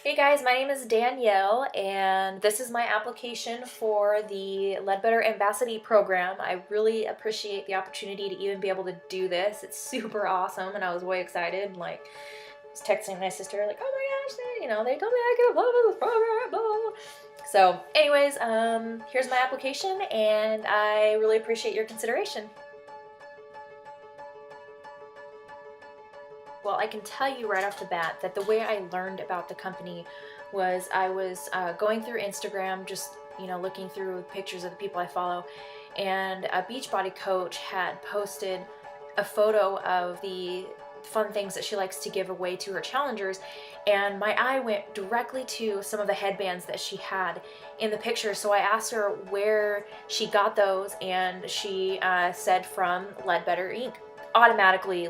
Hey guys, my name is Danielle and this is my application for the Ledbetter Ambassadee program. I really appreciate the opportunity to even be able to do this. It's super awesome and I was way excited. I was texting my sister like, oh my gosh, they told me I could apply for this program, blah, blah, blah. So anyways, here's my application and I really appreciate your consideration. Well, I can tell you right off the bat that the way I learned about the company was I was going through Instagram, just looking through pictures of the people I follow, and a Beachbody coach had posted a photo of the fun things that she likes to give away to her challengers, and my eye went directly to some of the headbands that she had in the picture. So I asked her where she got those, and she said from Ledbetter Inc. Automatically,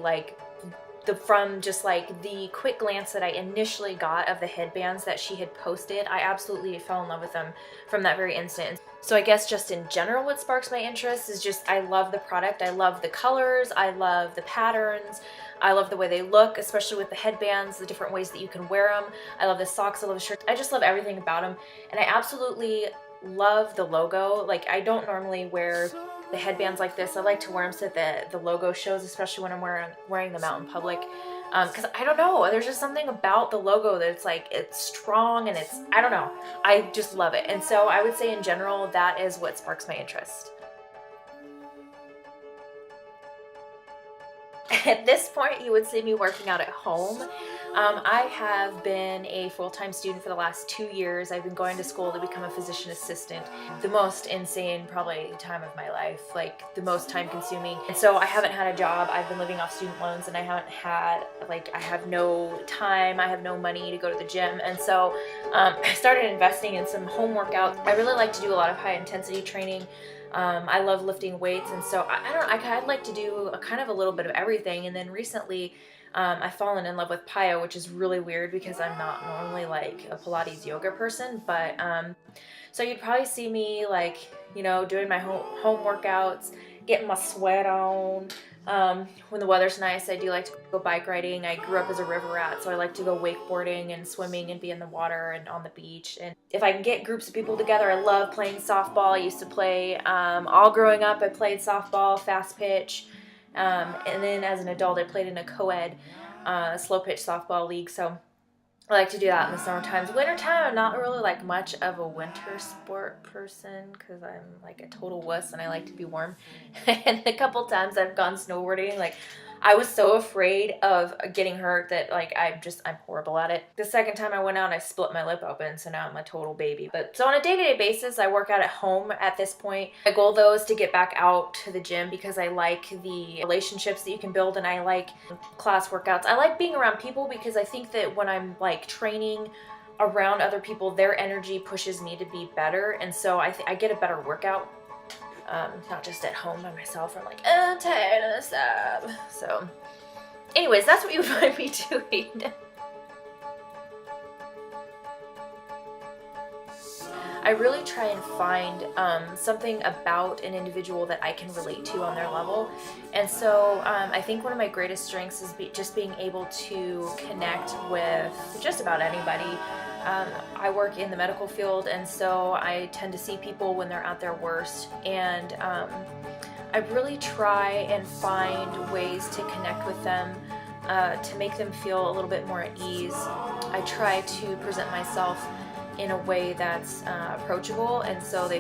from just the quick glance that I initially got of the headbands that she had posted, I absolutely fell in love with them from that very instant. So I guess just in general what sparks my interest is just I love the product, I love the colors, I love the patterns, I love the way they look, especially with the headbands, the different ways that you can wear them. I love the socks, I love the shirts, I just love everything about them. And I absolutely love the logo. I don't normally wear the headbands like this. I like to wear them so that the logo shows, especially when I'm wearing them out in public. Because I don't know, there's just something about the logo that it's strong and I don't know, I just love it. And so I would say in general, that is what sparks my interest. At this point, you would see me working out at home. I have been a full-time student for the last 2 years. I've been going to school to become a physician assistant. The most insane probably time of my life, the most time consuming. And so I haven't had a job. I've been living off student loans and I haven't had, I have no time, I have no money to go to the gym. And so I started investing in some home workouts. I really like to do a lot of high intensity training. I love lifting weights, and so I'd like to do a little bit of everything. And then recently I've fallen in love with Pyo, which is really weird because I'm not normally a Pilates yoga person, but so you'd probably see me doing my home workouts, getting my sweat on. When the weather's nice, I do like to go bike riding. I grew up as a river rat, so I like to go wakeboarding and swimming and be in the water and on the beach. And if I can get groups of people together, I love playing softball. I used to play, all growing up, I played softball, fast pitch. And then as an adult, I played in a co-ed slow pitch softball league. So I like to do that in the summer times. Wintertime, I'm not really much of a winter sport person because I'm a total wuss and I like to be warm. And a couple times I've gone snowboarding, I was so afraid of getting hurt that I'm horrible at it. The second time I went out, I split my lip open, so now I'm a total baby. But so on a day-to-day basis, I work out at home at this point. My goal though is to get back out to the gym because I like the relationships that you can build and I like class workouts. I like being around people because I think that when I'm training around other people, their energy pushes me to be better, and so I get a better workout. Not just at home by myself. I'm I'm tired of this stuff. So anyways, that's what you would find me doing. I really try and find something about an individual that I can relate to on their level. And so I think one of my greatest strengths is just being able to connect with just about anybody. I work in the medical field, and so I tend to see people when they're at their worst, and I really try and find ways to connect with them, to make them feel a little bit more at ease. I try to present myself in a way that's approachable, and so they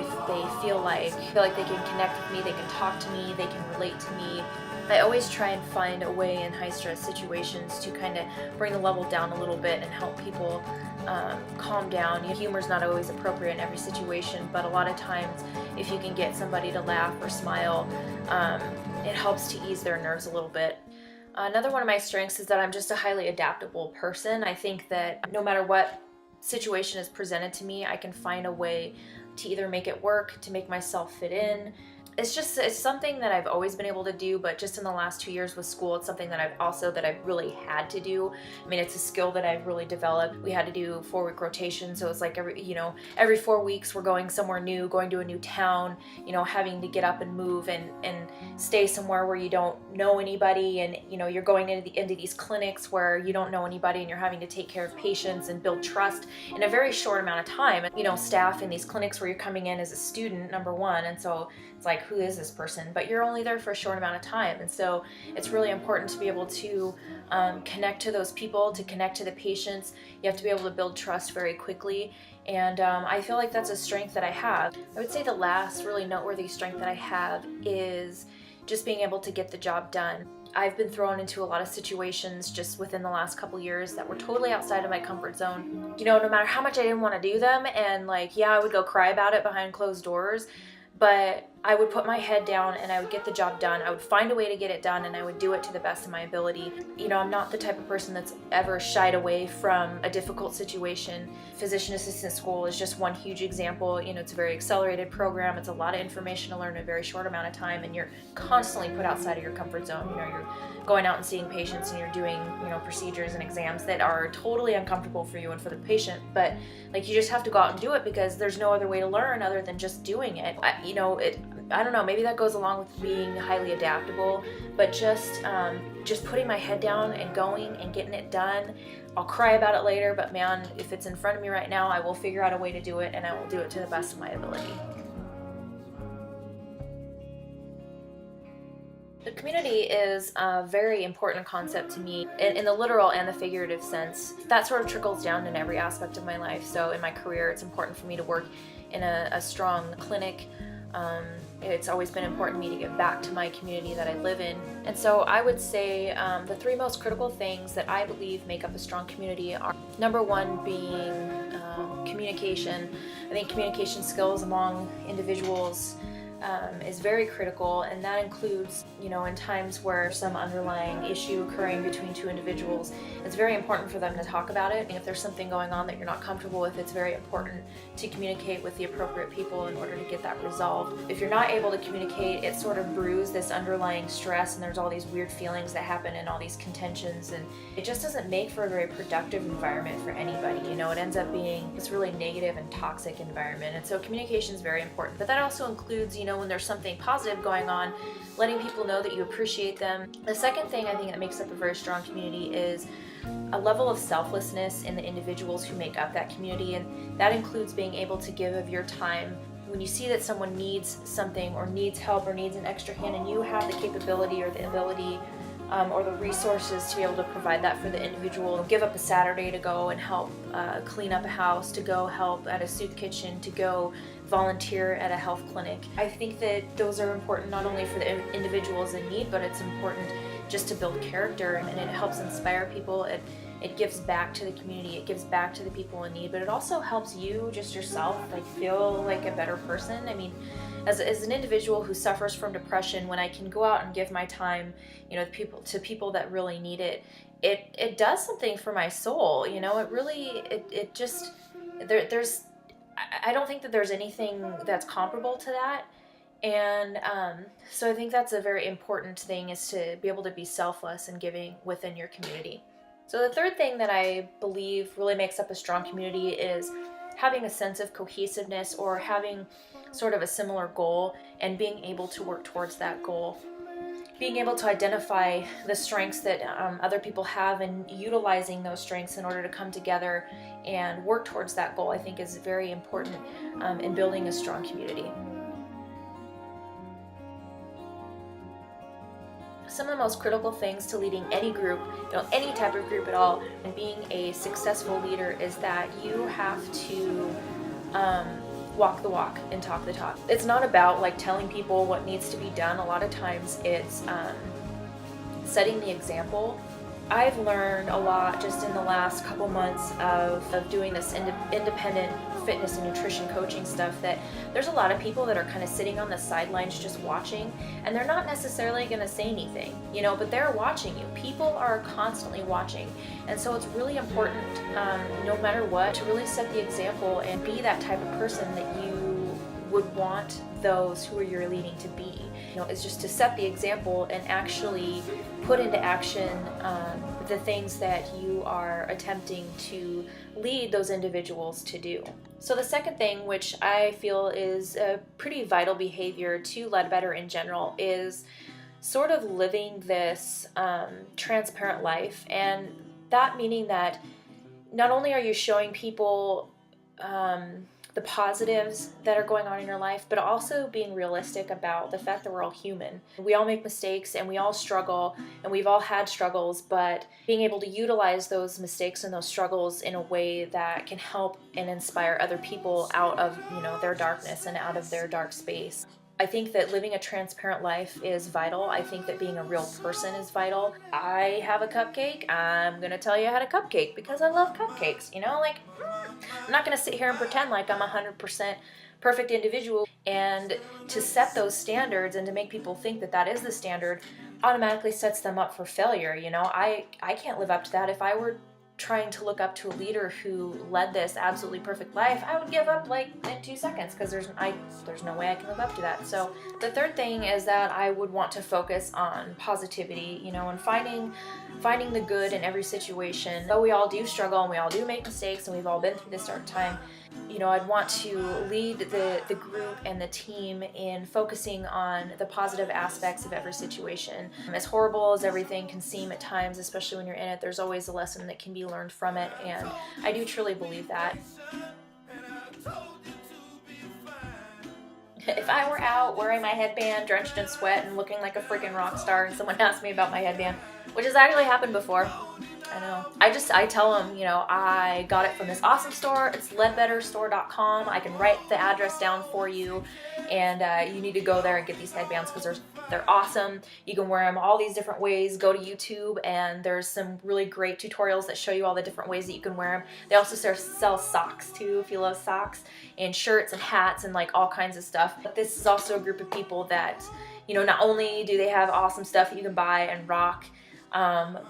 feel like they can connect with me, they can talk to me, they can relate to me. I always try and find a way in high-stress situations to kind of bring the level down a little bit and help people calm down. Humor's not always appropriate in every situation, but a lot of times if you can get somebody to laugh or smile, it helps to ease their nerves a little bit. Another one of my strengths is that I'm just a highly adaptable person. I think that no matter what situation is presented to me, I can find a way to either make it work, to make myself fit in. it's something that I've always been able to do, but just in the last 2 years with school, it's something that I've really had to do. I mean, it's a skill that I've really developed. We had to do 4-week rotation, so it's like every 4 weeks we're going somewhere new, going to a new town, having to get up and move and stay somewhere where you don't know anybody, and you're going into these clinics where you don't know anybody, and you're having to take care of patients and build trust in a very short amount of time. Staff in these clinics where you're coming in as a student, number one, and so it's like, who is this person? But you're only there for a short amount of time, and so it's really important to be able to connect to those people, to connect to the patients. You have to be able to build trust very quickly, and I feel like that's a strength that I have. I would say the last really noteworthy strength that I have is just being able to get the job done. I've been thrown into a lot of situations just within the last couple years that were totally outside of my comfort zone. No matter how much I didn't want to do them, and I would go cry about it behind closed doors, but I would put my head down and I would get the job done. I would find a way to get it done, and I would do it to the best of my ability. I'm not the type of person that's ever shied away from a difficult situation. Physician assistant school is just one huge example. It's a very accelerated program. It's a lot of information to learn in a very short amount of time, and you're constantly put outside of your comfort zone. You're going out and seeing patients, and you're doing, procedures and exams that are totally uncomfortable for you and for the patient, but you just have to go out and do it because there's no other way to learn other than just doing it. I don't know, maybe that goes along with being highly adaptable, but just putting my head down and going and getting it done. I'll cry about it later, but man, if it's in front of me right now, I will figure out a way to do it, and I will do it to the best of my ability. The community is a very important concept to me in the literal and the figurative sense. That sort of trickles down in every aspect of my life. So in my career, it's important for me to work in a strong clinic. It's always been important to me to give back to my community that I live in. And so I would say the 3 most critical things that I believe make up a strong community are, number one being communication. I think communication skills among individuals is very critical, and that includes, in times where some underlying issue occurring between 2 individuals, it's very important for them to talk about it. And if there's something going on that you're not comfortable with, it's very important to communicate with the appropriate people in order to get that resolved. If you're not able to communicate, it sort of brews this underlying stress, and there's all these weird feelings that happen and all these contentions, and it just doesn't make for a very productive environment for anybody. It ends up being this really negative and toxic environment. And so communication is very important, but that also includes, when there's something positive going on, letting people know that you appreciate them. The second thing I think that makes up a very strong community is a level of selflessness in the individuals who make up that community, and that includes being able to give of your time. When you see that someone needs something or needs help or needs an extra hand, and you have the capability or the ability or the resources to be able to provide that for the individual, give up a Saturday to go and help clean up a house, to go help at a soup kitchen, to go volunteer at a health clinic. I think that those are important not only for the individuals in need, but it's important just to build character, and it helps inspire people. It gives back to the community, it gives back to the people in need, but it also helps you just yourself feel like a better person. I mean, as an individual who suffers from depression, when I can go out and give my time, to people that really need it, it does something for my soul. It really, it just, there's, I don't think that there's anything that's comparable to that. And so I think that's a very important thing, is to be able to be selfless and giving within your community. So the third thing that I believe really makes up a strong community is having a sense of cohesiveness, or having sort of a similar goal and being able to work towards that goal. Being able to identify the strengths that other people have, and utilizing those strengths in order to come together and work towards that goal, I think is very important in building a strong community. Some of the most critical things to leading any group, any type of group at all, and being a successful leader, is that you have to walk the walk and talk the talk. It's not about telling people what needs to be done. A lot of times it's setting the example. I've learned a lot just in the last couple months of doing this independent fitness and nutrition coaching stuff, that there's a lot of people that are kind of sitting on the sidelines just watching, and they're not necessarily going to say anything, but they're watching you. People are constantly watching, and so it's really important, no matter what, to really set the example and be that type of person that you would want those who you're leading to be. Is just to set the example and actually put into action the things that you are attempting to lead those individuals to do. So the second thing, which I feel is a pretty vital behavior to Ledbetter in general, is sort of living this transparent life. And that meaning that not only are you showing people the positives that are going on in your life, but also being realistic about the fact that we're all human. We all make mistakes and we all struggle, and we've all had struggles, but being able to utilize those mistakes and those struggles in a way that can help and inspire other people out of, their darkness and out of their dark space. I think that living a transparent life is vital. I think that being a real person is vital. I have a cupcake. I'm going to tell you how to cupcake because I love cupcakes. I'm not going to sit here and pretend like I'm 100% perfect individual. And to set those standards and to make people think that that is the standard automatically sets them up for failure. I can't live up to that. If I were trying to look up to a leader who led this absolutely perfect life, I would give up like in 2 seconds because there's no way I can live up to that. So the third thing is that I would want to focus on positivity, and finding the good in every situation. Though we all do struggle and we all do make mistakes and we've all been through this dark time, I'd want to lead the group and the team in focusing on the positive aspects of every situation. As horrible as everything can seem at times, especially when you're in it, there's always a lesson that can be learned from it, and I do truly believe that. If I were out wearing my headband, drenched in sweat, and looking like a freaking rock star, and someone asked me about my headband, which has actually happened before, I know. I tell them, I got it from this awesome store. It's ledbetterstore.com. I can write the address down for you, and you need to go there and get these headbands because they're awesome. You can wear them all these different ways. Go to YouTube, and there's some really great tutorials that show you all the different ways that you can wear them. They also sell socks too, if you love socks, and shirts and hats and like all kinds of stuff. But this is also a group of people that, not only do they have awesome stuff that you can buy and rock,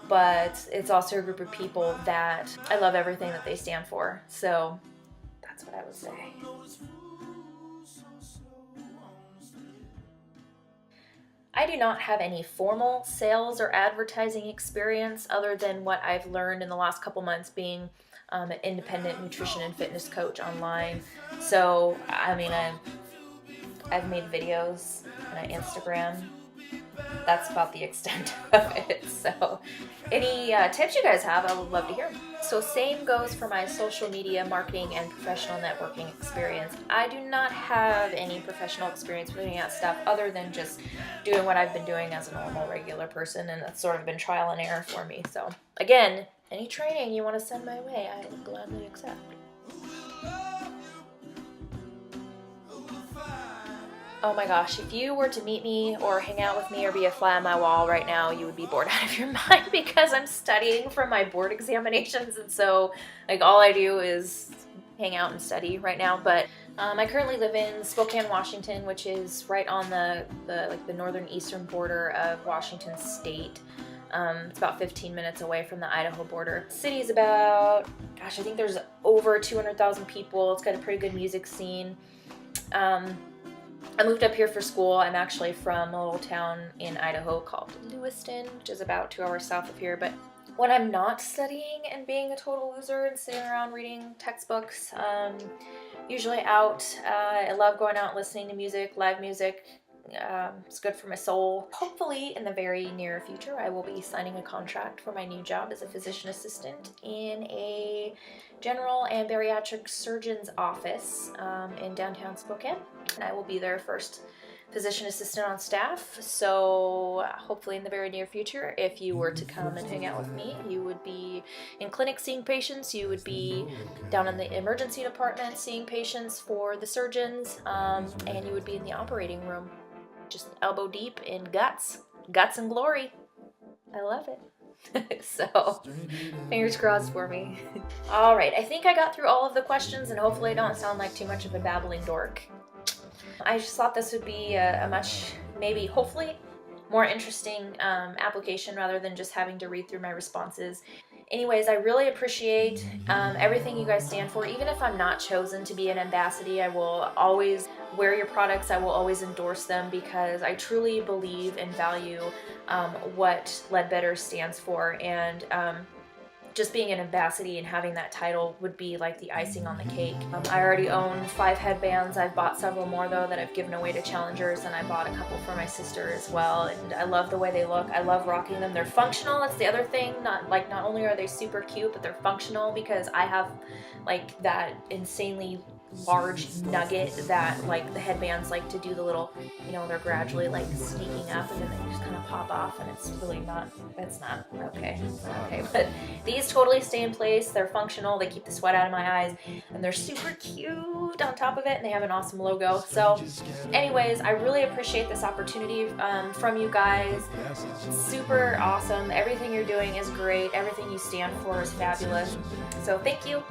but it's also a group of people that I love everything that they stand for. So that's what I would say. I do not have any formal sales or advertising experience other than what I've learned in the last couple months being an independent nutrition and fitness coach online. So, I've made videos on Instagram. That's about the extent of it. So any tips you guys have, I would love to hear. So same goes for my social media marketing and professional networking experience. I do not have any professional experience with any of that stuff other than just doing what I've been doing as a normal, regular person, and that's sort of been trial and error for me. So again, any training you want to send my way, I would gladly accept. Oh my gosh, if you were to meet me or hang out with me or be a fly on my wall right now, you would be bored out of your mind because I'm studying for my board examinations, and so all I do is hang out and study right now. But I currently live in Spokane, Washington, which is right on the northern eastern border of Washington State. It's about 15 minutes away from the Idaho border. The city is about, I think there's over 200,000 people. It's got a pretty good music scene. I moved up here for school. I'm actually from a little town in Idaho called Lewiston, which is about 2 hours south of here. But when I'm not studying and being a total loser and sitting around reading textbooks, usually out. I love going out and listening to music, live music. It's good for my soul. Hopefully in the very near future, I will be signing a contract for my new job as a physician assistant in a general and bariatric surgeon's office in downtown Spokane. And I will be their first physician assistant on staff. So hopefully in the very near future, if you were to come and hang out with me, you would be in clinic seeing patients, you would be down in the emergency department seeing patients for the surgeons, and you would be in the operating room, just elbow deep in guts and glory. I love it. So, fingers crossed for me. All right, I think I got through all of the questions, and hopefully I don't sound like too much of a babbling dork. I just thought this would be a much, maybe, hopefully, more interesting application rather than just having to read through my responses. Anyways, I really appreciate everything you guys stand for. Even if I'm not chosen to be an ambassadee, I will always wear your products. I will always endorse them because I truly believe and value what Ledbetter stands for, and just being an ambassadee and having that title would be like the icing on the cake. I already own 5 headbands. I've bought several more though that I've given away to challengers, and I bought a couple for my sister as well, and I love the way they look. I love rocking them. They're functional. That's the other thing. Not only are they super cute, but they're functional because I have like that insanely large nugget that like the headbands like to do the little, you know, they're gradually like sneaking up and then they just kind of pop off, and it's really not, it's not okay. But these totally stay in place. They're functional. They keep the sweat out of my eyes, and they're super cute on top of it, and they have an awesome logo. So anyways, I really appreciate this opportunity from you guys. It's super awesome. Everything you're doing is great. Everything you stand for is fabulous. So thank you.